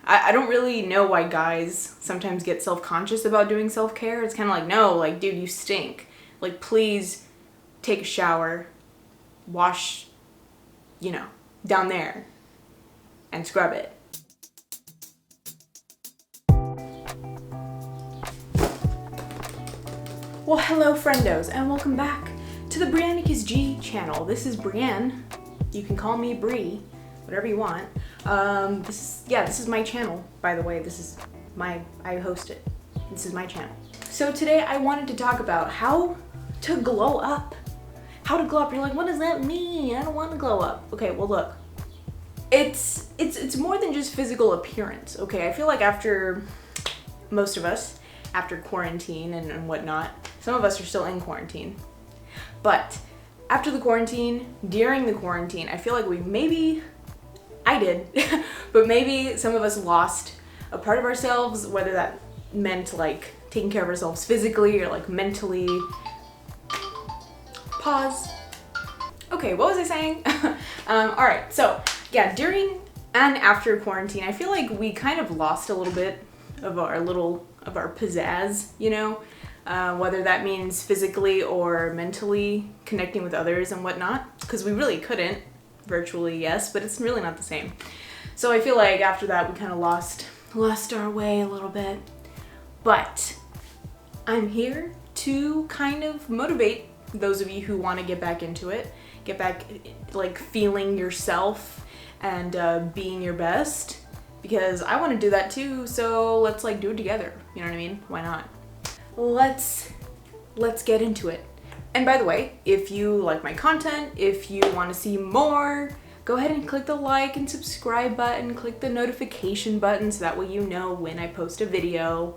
I don't really know why guys sometimes get self-conscious about doing self-care. It's kind of like, no, like, dude, you stink. Like, please take a shower, wash, down there, and scrub it. Well, hello, friendos, and welcome back to the Briannicus G channel. This is Brienne. You can call me Brie, whatever you want. This is my channel, by the way. I host it. This is my channel. So today I wanted to talk about how to glow up. How to glow up. You're like, what does that mean? I don't want to glow up. Okay, well look. It's more than just physical appearance, okay? I feel like most of us, after quarantine and whatnot, some of us are still in quarantine. But after the quarantine, during the quarantine, I feel like I did, but maybe some of us lost a part of ourselves, whether that meant like taking care of ourselves physically or like mentally. Pause. Okay, what was I saying? All right, so yeah, during and after quarantine, I feel like we kind of lost a little bit of our pizzazz, whether that means physically or mentally connecting with others and whatnot, because we really couldn't. Virtually, yes, but it's really not the same. So I feel like after that we kind of lost our way a little bit. But I'm here to kind of motivate those of you who want to get back into it, get back like feeling yourself and being your best, because I want to do that too. So let's like do it together. You know what I mean? Why not? Let's get into it. And by the way, if you like my content, if you want to see more, go ahead and click the like and subscribe button, click the notification button so that way you know when I post a video.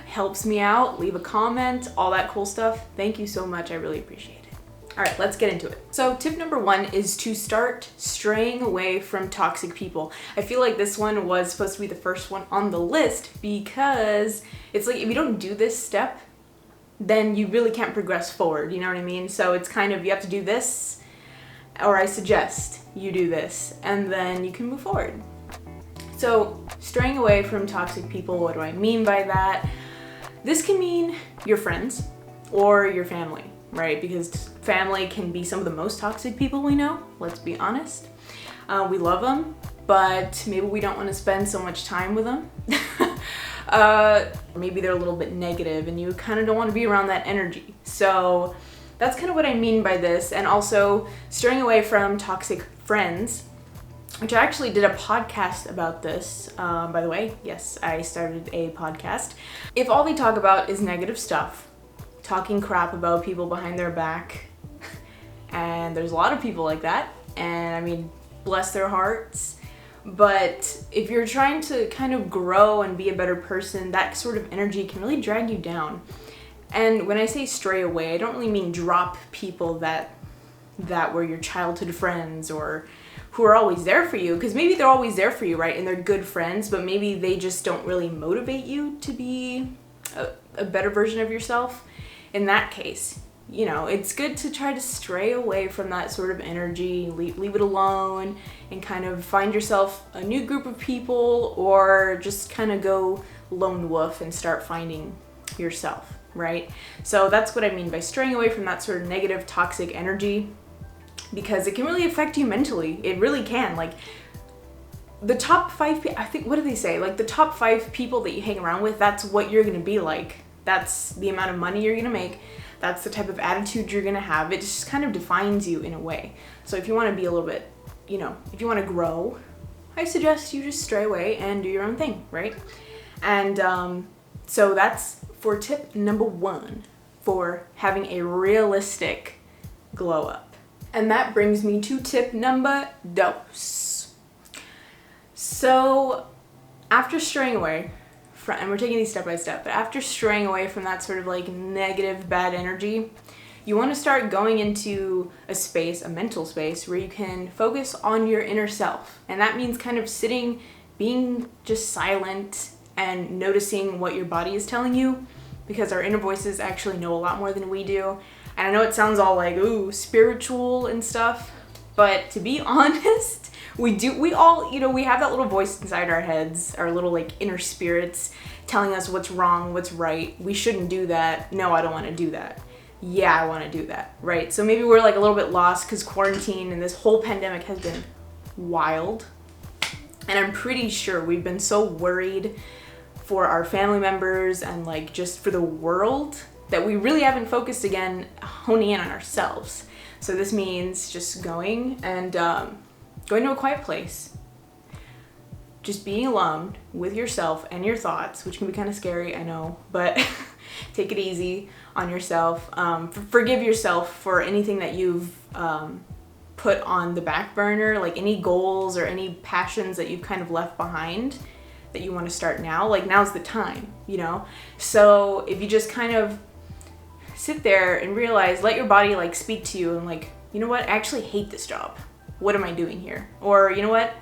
Helps me out, leave a comment, all that cool stuff. Thank you so much, I really appreciate it. All right, let's get into it. So tip number 1 is to start straying away from toxic people. I feel like this one was supposed to be the first one on the list because it's like if you don't do this step, then you really can't progress forward, you know what I mean? So it's kind of, you have to do this, or I suggest you do this, and then you can move forward. So straying away from toxic people, what do I mean by that? This can mean your friends or your family, right? Because family can be some of the most toxic people we know, let's be honest. We love them, but maybe we don't want to spend so much time with them. Maybe they're a little bit negative and you kind of don't want to be around that energy. So that's kind of what I mean by this. And also straying away from toxic friends, which I actually did a podcast about this, by the way. Yes, I started a podcast. If all they talk about is negative stuff, talking crap about people behind their back, and there's a lot of people like that, and I mean, bless their hearts. But if you're trying to kind of grow and be a better person, that sort of energy can really drag you down. And when I say stray away, I don't really mean drop people that were your childhood friends or who are always there for you, because maybe they're always there for you, right? And they're good friends, but maybe they just don't really motivate you to be a better version of yourself. In that case, it's good to try to stray away from that sort of energy, leave it alone, and kind of find yourself a new group of people, or just kind of go lone wolf and start finding yourself, right? So that's what I mean by straying away from that sort of negative, toxic energy, because it can really affect you mentally. It really can. Like the top 5, I think, what do they say? Like the top 5 people that you hang around with, that's what you're going to be like. That's the amount of money you're going to make. That's the type of attitude you're going to have. It just kind of defines you in a way. So if you want to be a little bit, if you want to grow, I suggest you just stray away and do your own thing, right? And so that's for tip number 1 for having a realistic glow up. And that brings me to tip number 2. So after straying away, and we're taking these step by step, but after straying away from that sort of like negative, bad energy, you want to start going into a mental space where you can focus on your inner self. And that means kind of sitting, being just silent and noticing what your body is telling you, because our inner voices actually know a lot more than we do. And I know it sounds all like, ooh, spiritual and stuff, but to be honest, We all, we have that little voice inside our heads, our little like inner spirits telling us what's wrong, what's right. We shouldn't do that. No, I don't want to do that. Yeah, I want to do that, right? So maybe we're like a little bit lost because quarantine and this whole pandemic has been wild. And I'm pretty sure we've been so worried for our family members and like just for the world that we really haven't focused again, honing in on ourselves. So this means just going to a quiet place, just being alone with yourself and your thoughts, which can be kind of scary, I know, but take it easy on yourself. Forgive yourself for anything that you've put on the back burner, like any goals or any passions that you've kind of left behind that you want to start now. Like now's the time, So if you just kind of sit there and realize, let your body like speak to you and like, you know what, I actually hate this job. What am I doing here? Or you know what,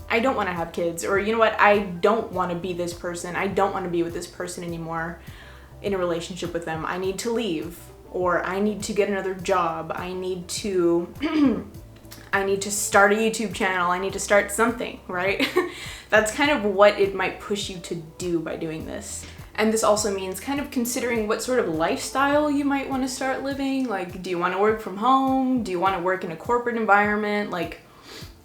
I don't want to have kids. Or you know what, I don't want to be this person. I don't want to be with this person anymore in a relationship with them. I need to leave. Or I need to get another job. I need to start a YouTube channel. I need to start something, right? That's kind of what it might push you to do by doing this. And this also means kind of considering what sort of lifestyle you might want to start living. Like, do you want to work from home? Do you want to work in a corporate environment, like,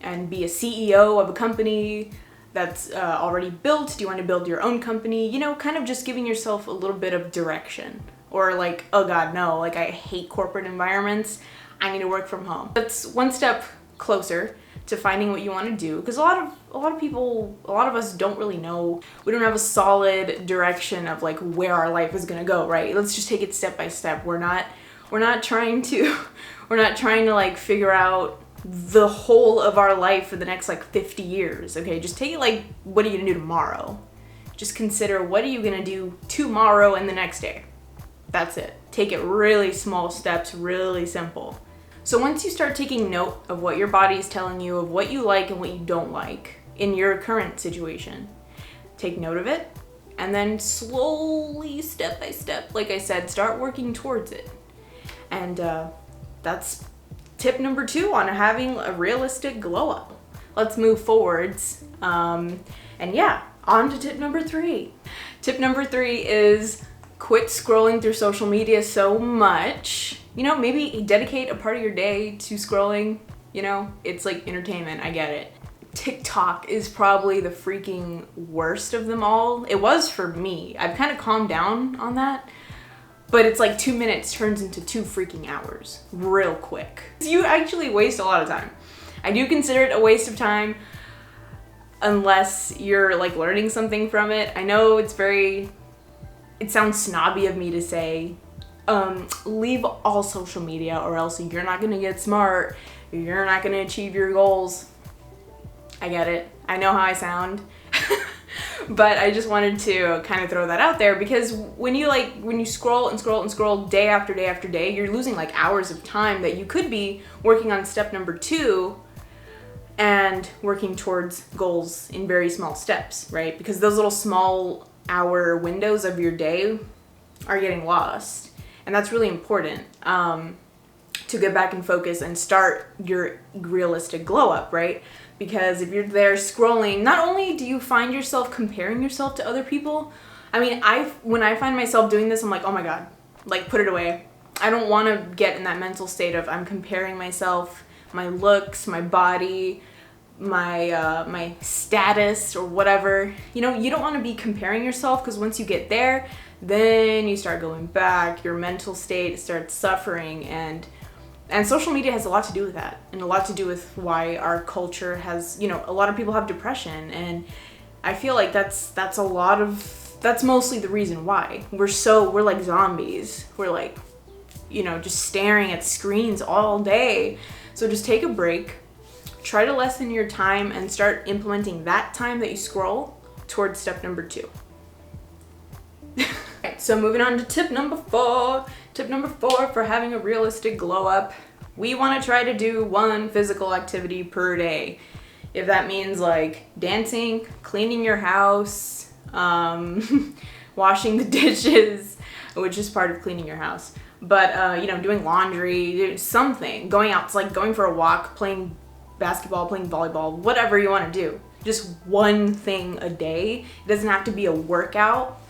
and be a CEO of a company that's already built? Do you want to build your own company? Kind of just giving yourself a little bit of direction. Or like, oh God, no, like I hate corporate environments. I need to work from home. That's one step closer to finding what you want to do, because a lot of us don't really know. We don't have a solid direction of like where our life is gonna go, right? Let's just take it step by step. We're not trying to like figure out the whole of our life for the next like 50 years. Okay, just take it like, what are you gonna do tomorrow? Just consider, what are you gonna do tomorrow and the next day? That's it. Take it really small steps, really simple. So once you start taking note of what your body is telling you, of what you like and what you don't like in your current situation, take note of it, and then slowly, step by step, like I said, start working towards it. And that's tip number 2 on having a realistic glow up. Let's move forwards. On to tip number 3. Tip number 3 is quit scrolling through social media so much. Maybe dedicate a part of your day to scrolling. It's like entertainment, I get it. TikTok is probably the freaking worst of them all. It was for me. I've kind of calmed down on that. But it's like 2 minutes turns into 2 freaking hours real quick. You actually waste a lot of time. I do consider it a waste of time unless you're like learning something from it. I know it sounds snobby of me to say, leave all social media or else you're not gonna get smart. You're not gonna achieve your goals. I get it. I know how I sound. But I just wanted to kind of throw that out there, because when you scroll and scroll and scroll day after day after day, you're losing like hours of time that you could be working on step number 2 and working towards goals in very small steps, right? Because those little small hour windows of your day are getting lost. And that's really important to get back in focus and start your realistic glow up, right? Because if you're there scrolling, not only do you find yourself comparing yourself to other people, I mean, when I find myself doing this, I'm like, oh my God, like put it away. I don't want to get in that mental state of I'm comparing myself, my looks, my body, my status or whatever. You don't want to be comparing yourself, because once you get there, then you start going back, your mental state starts suffering, and social media has a lot to do with that, and a lot to do with why our culture has, a lot of people have depression, and I feel like that's mostly the reason why. We're like zombies. We're like, just staring at screens all day. So just take a break, try to lessen your time, and start implementing that time that you scroll towards step number 2. Alright, so moving on to tip number 4. Tip number 4 for having a realistic glow up. We want to try to do 1 physical activity per day. If that means like dancing, cleaning your house, washing the dishes, which is part of cleaning your house. But, doing laundry, something, going out, it's like going for a walk, playing basketball, playing volleyball, whatever you want to do. Just one thing a day. It doesn't have to be a workout,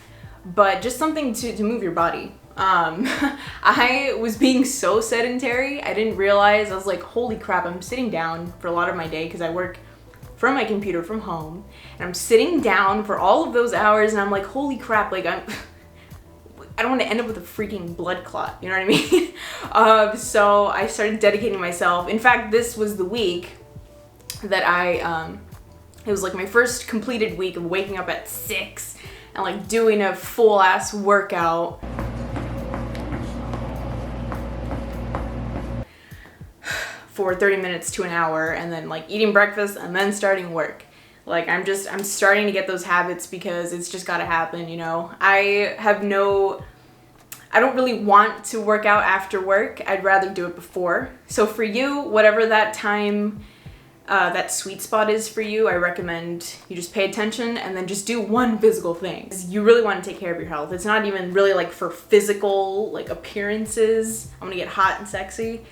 but just something to move your body. I was being so sedentary, I didn't realize, I was like, holy crap, I'm sitting down for a lot of my day because I work from my computer from home, and I'm sitting down for all of those hours, and I'm like, holy crap, like I don't want to end up with a freaking blood clot, you know what I mean? So I started dedicating myself. In fact, this was the week that it was like my first completed week of waking up at 6 and like doing a full ass workout. For 30 minutes to an hour, and then like eating breakfast and then starting work. Like I'm starting to get those habits because it's just gotta happen, you know? I don't really want to work out after work. I'd rather do it before. So for you, whatever that time, that sweet spot is for you, I recommend you just pay attention and then just do one physical thing. You really want to take care of your health. It's not even really like for physical like appearances. I'm gonna get hot and sexy.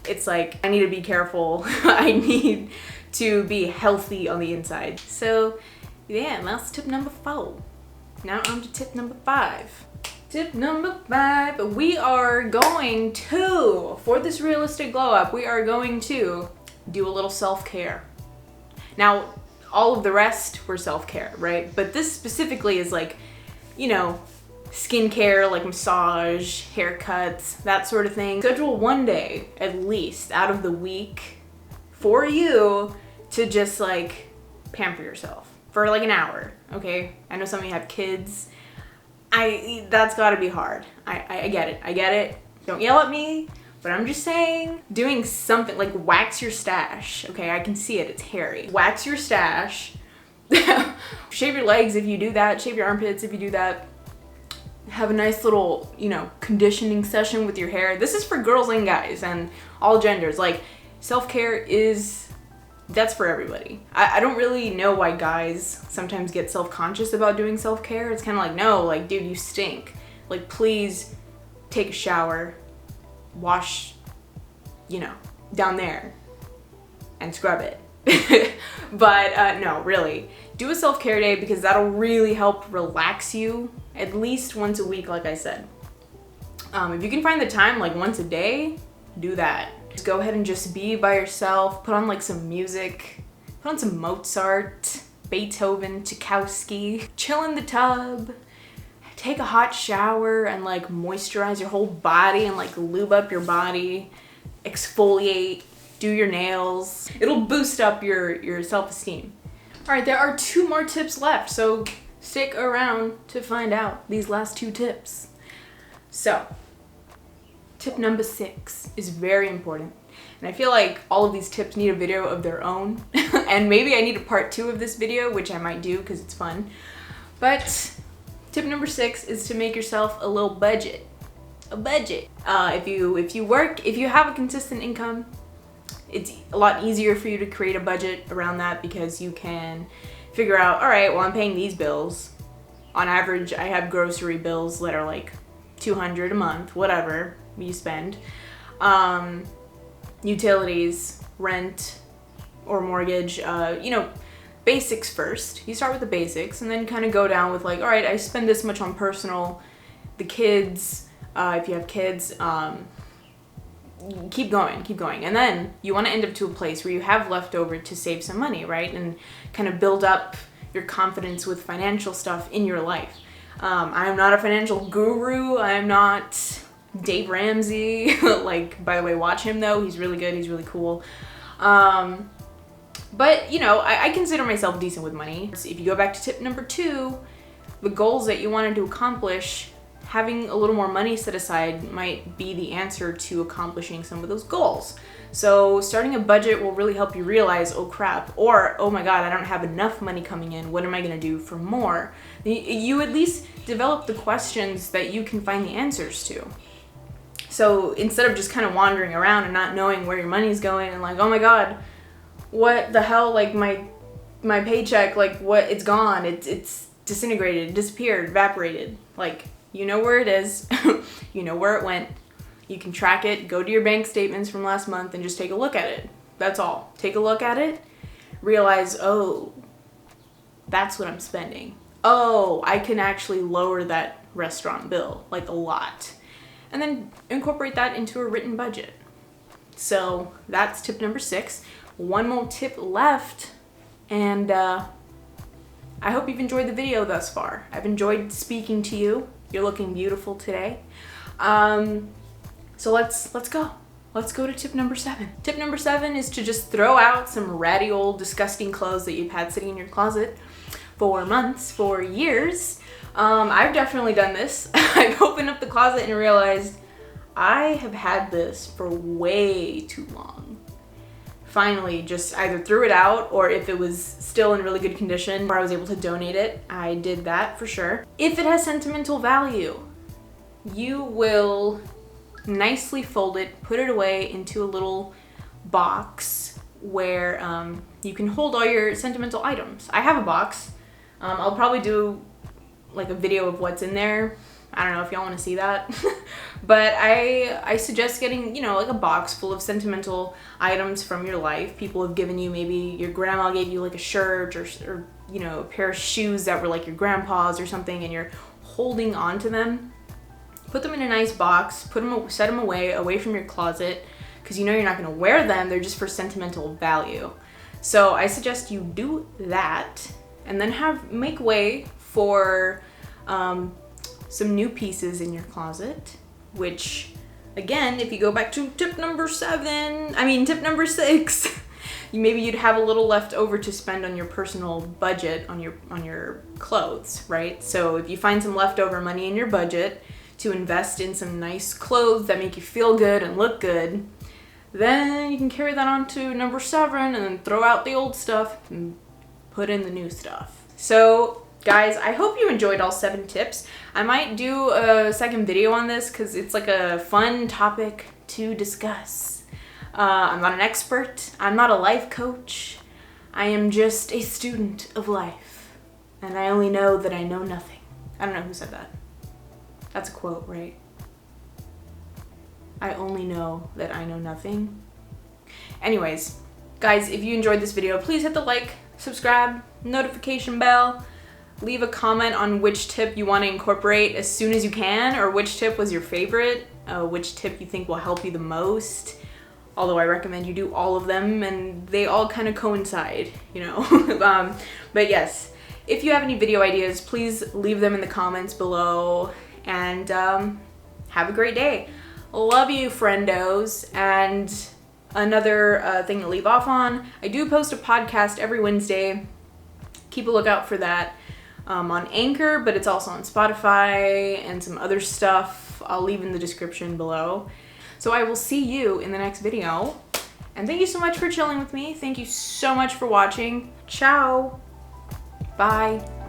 It's like, I need to be careful. I need to be healthy on the inside. So yeah, that's tip number 4. Now on to tip number 5. Tip number 5, we are going to, for this realistic glow up, we are going to do a little self-care. Now, all of the rest were self-care, right? But this specifically is like, you know, skincare, like massage, haircuts, that sort of thing. Schedule one day at least out of the week for you to just like pamper yourself for like an hour, okay? I know some of you have kids. That's gotta be hard. I get it. Don't yell at me, but I'm just saying, doing something like wax your stash, okay? I can see it, it's hairy. Wax your stash. Shave your legs if you do that, shave your armpits if you do that. Have a nice little, you know, conditioning session with your hair. This is for girls and guys and all genders. Like, self-care that's for everybody. I don't really know why guys sometimes get self-conscious about doing self-care. It's kind of like, no, like, dude, you stink. Like, please take a shower, wash, you know, down there, and scrub it. But no, really, do a self-care day because that'll really help relax you at least once a week, like I said. If you can find the time, like once a day, do that. Just go ahead and just be by yourself, put on like some music, put on some Mozart, Beethoven, Tchaikovsky, chill in the tub, take a hot shower and like moisturize your whole body and like lube up your body, exfoliate, do your nails. It'll boost up your self-esteem. All right, there are 2 more tips left, so stick around to find out these last 2 tips. So, tip number 6 is very important. And I feel like all of these tips need a video of their own. And maybe I need a part 2 of this video, which I might do because it's fun. But tip number 6 is to make yourself a little budget. A budget. If you have a consistent income, it's a lot easier for you to create a budget around that because you can figure out, all right, well, I'm paying these bills. On average, I have grocery bills that are like $200 a month, whatever you spend. Utilities, rent, or mortgage, you know, basics first. You start with the basics and then kind of go down with like, all right, I spend this much on personal, the kids, if you have kids, keep going. And then you want to end up to a place where you have leftover to save some money, right? And kind of build up your confidence with financial stuff in your life. I'm not a financial guru. I'm not Dave Ramsey. Like, by the way, watch him though. He's really good. He's really cool. But, you know, I consider myself decent with money. So if you go back to tip number 2, the goals that you wanted to accomplish, having a little more money set aside might be the answer to accomplishing some of those goals. So starting a budget will really help you realize, oh crap, or oh my god, I don't have enough money coming in, what am I gonna do for more? You at least develop the questions that you can find the answers to. So instead of just kind of wandering around and not knowing where your money's going and like, oh my god, what the hell, like my paycheck, like what, it's gone, it's disintegrated, disappeared, evaporated. Like, you know where it is, you know where it went, you can track it, go to your bank statements from last month and just take a look at it. That's all. Take a look at it, realize, oh, that's what I'm spending. Oh, I can actually lower that restaurant bill, like a lot. And then incorporate that into a written budget. So that's tip number 6. One more tip left, and I hope you've enjoyed the video thus far. I've enjoyed speaking to you. You're looking beautiful today. So let's go. Let's go to tip number 7. Tip number 7 is to just throw out some ratty old disgusting clothes that you've had sitting in your closet for months, for years. I've definitely done this. I've opened up the closet and realized I have had this for way too long. Finally, just either threw it out, or if it was still in really good condition or I was able to donate it, I did that for sure. If it has sentimental value, you will nicely fold it, put it away into a little box where you can hold all your sentimental items. I have a box. I'll probably do like a video of what's in there. I don't know if y'all want to see that. But I suggest getting, you know, like a box full of sentimental items from your life. People have given you, maybe your grandma gave you like a shirt or you know, a pair of shoes that were like your grandpa's or something, and you're holding on to them. Put them in a nice box, set them away from your closet, because you know you're not going to wear them. They're just for sentimental value. So I suggest you do that, and then make way for some new pieces in your closet, which again, if you go back to tip number 6, maybe you'd have a little left over to spend on your personal budget on your clothes, right? So if you find some leftover money in your budget to invest in some nice clothes that make you feel good and look good, then you can carry that on to number 7 and then throw out the old stuff and put in the new stuff. So guys, I hope you enjoyed all 7 tips. I might do a second video on this because it's like a fun topic to discuss. I'm not an expert. I'm not a life coach. I am just a student of life. And I only know that I know nothing. I don't know who said that. That's a quote, right? I only know that I know nothing. Anyways, guys, if you enjoyed this video, please hit the like, subscribe, notification bell. Leave a comment on which tip you want to incorporate as soon as you can, or which tip was your favorite, which tip you think will help you the most. Although I recommend you do all of them, and they all kind of coincide, you know. But yes, if you have any video ideas, please leave them in the comments below, and have a great day. Love you, friendos. And another thing to leave off on, I do post a podcast every Wednesday. Keep a lookout for that. On Anchor, but it's also on Spotify and some other stuff. I'll leave in the description below. So I will see you in the next video. And thank you so much for chilling with me. Thank you so much for watching. Ciao. Bye.